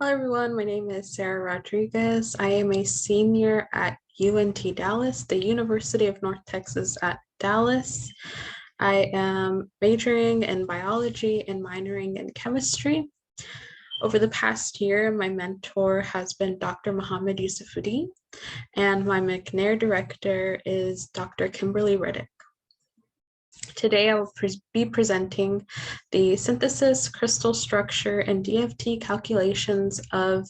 Hello everyone, my name is Sara Rodriguez. I am a senior at UNT Dallas, the University of North Texas at Dallas. I am majoring in biology and minoring in chemistry. Over the past year, my mentor has been Dr. Mohammed Yusufuddin, and my McNair director is Dr. Kimberly Riddick. Today, I will be presenting the synthesis, crystal structure, and DFT calculations of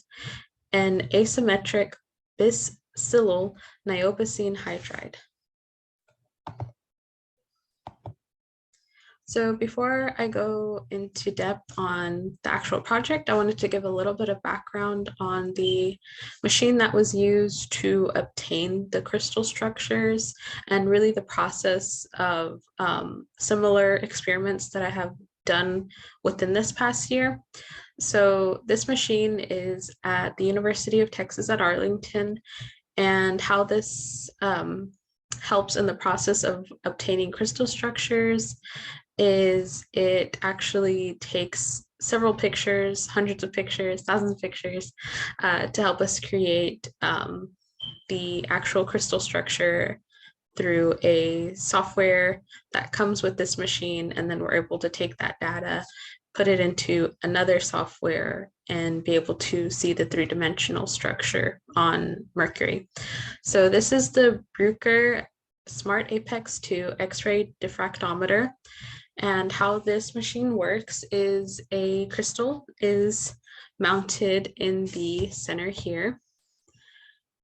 an asymmetric bis-silyl niobosine hydride. So before I go into depth on the actual project, I wanted to give a little bit of background on the machine that was used to obtain the crystal structures and really the process of similar experiments that I have done within this past year. So this machine is at the University of Texas at Arlington, and how this helps in the process of obtaining crystal structures is it actually takes several pictures, hundreds of pictures, thousands of pictures to help us create the actual crystal structure through a software that comes with this machine. And then we're able to take that data, put it into another software, and be able to see the three-dimensional structure on Mercury. So this is the Bruker Smart Apex 2 X-ray diffractometer. And how this machine works is a crystal is mounted in the center here.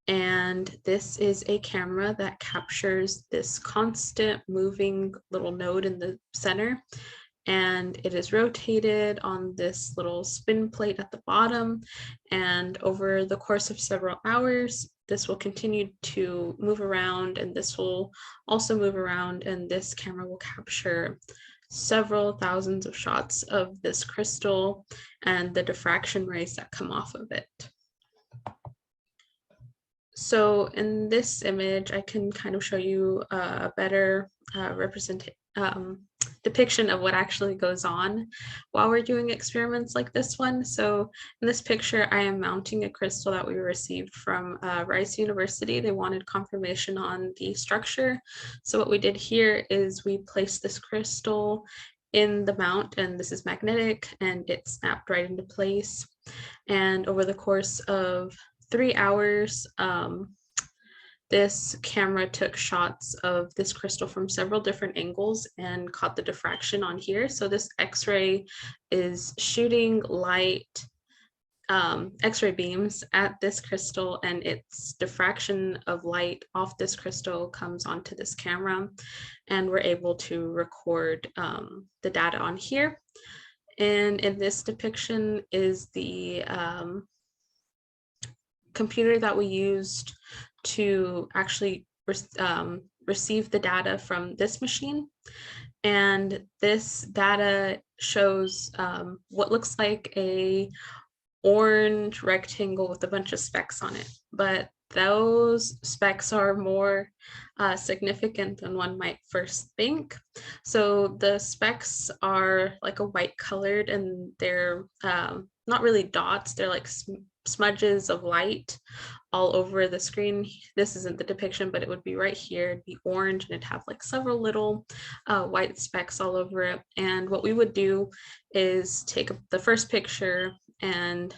And this is a camera that captures this constant moving little node in the center. And it is rotated on this little spin plate at the bottom. And over the course of several hours, this will continue to move around, and this will also move around, and this camera will capture several thousands of shots of this crystal and the diffraction rays that come off of it. So in this image, I can kind of show you a better depiction of what actually goes on while we're doing experiments like this one. So in this picture, I am mounting a crystal that we received from Rice University. They wanted confirmation on the structure. So what we did here is we placed this crystal in the mount, and this is magnetic, and it snapped right into place. And over the course of 3 hours, this camera took shots of this crystal from several different angles and caught the diffraction on here. So this X-ray is shooting light, X-ray beams at this crystal, and its diffraction of light off this crystal comes onto this camera, and we're able to record the data on here. And in this depiction is the computer that we used to actually receive the data from this machine. And this data shows what looks like a orange rectangle with a bunch of specks on it, but those specks are more significant than one might first think. So the specks are like a white colored, and they're not really dots, they're like smudges of light all over the screen. This isn't the depiction, but it would be right here. It'd be orange, and it'd have like several little white specks all over it. And what we would do is take the first picture, and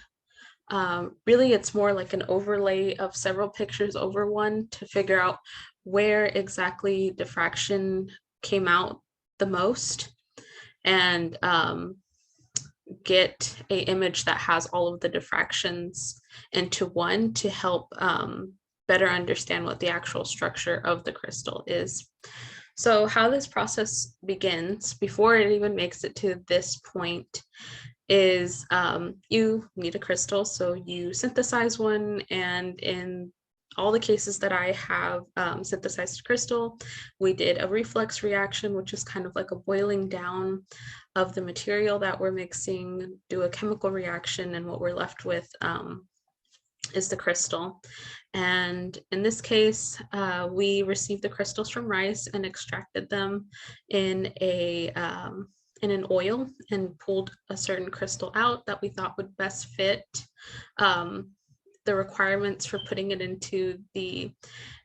really it's more like an overlay of several pictures over one to figure out where exactly diffraction came out the most, and get an image that has all of the diffractions into one to help better understand what the actual structure of the crystal is. So how this process begins, before it even makes it to this point, is you need a crystal. So you synthesize one, and in all the cases that I have synthesized crystal, we did a reflex reaction, which is kind of like a boiling down of the material that we're mixing, do a chemical reaction, and what we're left with is the crystal. And in this case, we received the crystals from rice and extracted them in an oil, and pulled a certain crystal out that we thought would best fit the requirements for putting it into the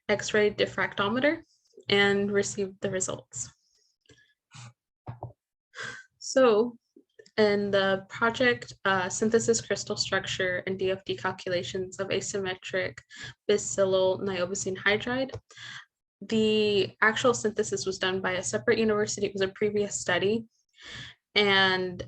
X-ray diffractometer and received the results. So in the project synthesis crystal structure and DFT calculations of asymmetric bisylyl niobosine hydride, the actual synthesis was done by a separate university. It was a previous study. And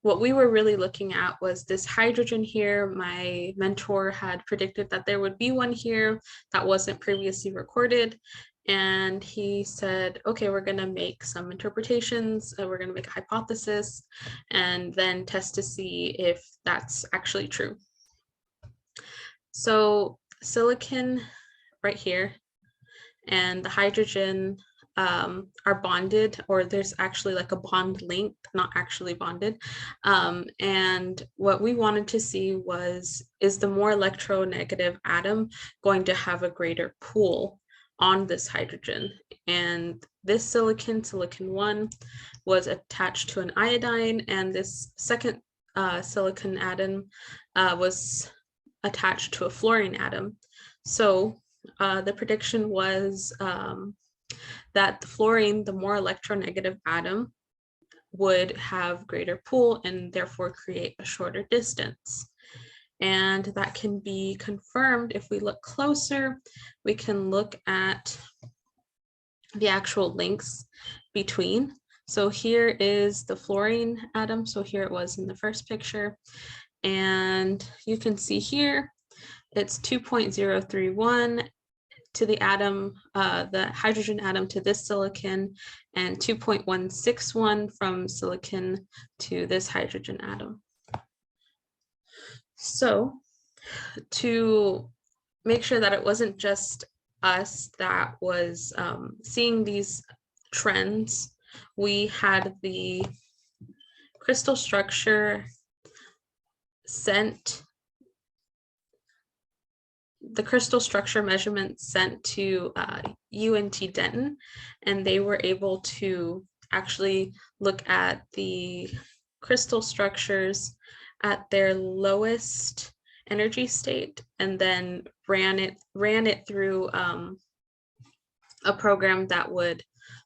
what we were really looking at was this hydrogen here. My mentor had predicted that there would be one here that wasn't previously recorded. And he said, okay, we're going to make some interpretations, we're going to make a hypothesis, and then test to see if that's actually true. So silicon right here and the hydrogen are bonded, or there's actually like a bond link, not actually bonded. And what we wanted to see was, is the more electronegative atom going to have a greater pull on this hydrogen? And this silicon 1, was attached to an iodine, and this second silicon atom was attached to a fluorine atom. So the prediction was that the fluorine, the more electronegative atom, would have greater pull and therefore create a shorter distance. And that can be confirmed if we look closer. We can look at the actual links between. So here is the fluorine atom. So here it was in the first picture. And you can see here, it's 2.031 to the atom, the hydrogen atom to this silicon, and 2.161 from silicon to this hydrogen atom. So to make sure that it wasn't just us that was seeing these trends, we had the crystal structure sent, the crystal structure measurements sent to UNT Denton, and they were able to actually look at the crystal structures at their lowest energy state, and then ran it through a program that would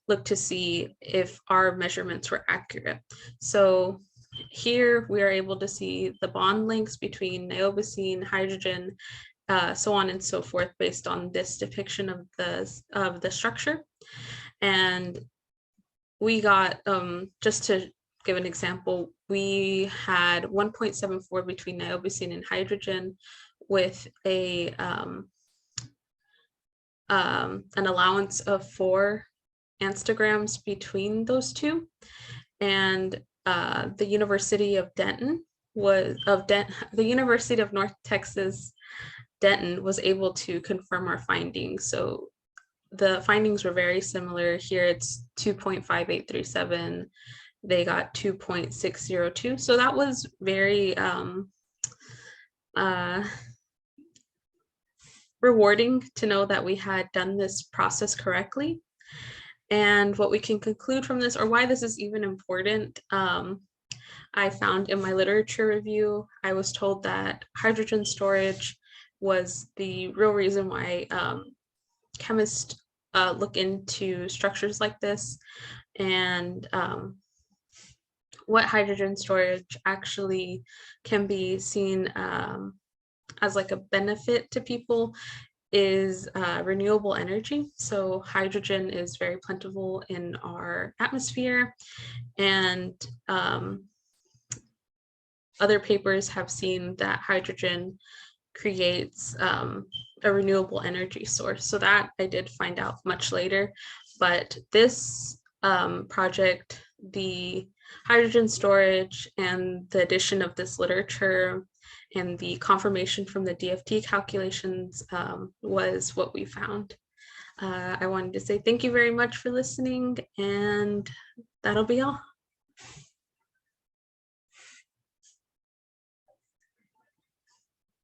look to see if our measurements were accurate. So here we are able to see the bond links between niobosine, hydrogen, so on and so forth, based on this depiction of the structure. And we got, just to give an example, we had 1.74 between niobosine and hydrogen, with a an allowance of 4 angstrograms between those two. And the University of Denton the University of North Texas Denton was able to confirm our findings. So the findings were very similar. Here it's 2.5837. They got 2.602. So that was very rewarding to know that we had done this process correctly. And what we can conclude from this, or why this is even important, I found in my literature review, I was told that hydrogen storage was the real reason why chemists look into structures like this. And what hydrogen storage actually can be seen as like a benefit to people is renewable energy. So hydrogen is very plentiful in our atmosphere, and other papers have seen that hydrogen creates a renewable energy source. So that I did find out much later, but this project, the hydrogen storage and the addition of this literature and the confirmation from the DFT calculations was what we found. I wanted to say thank you very much for listening, and that'll be all.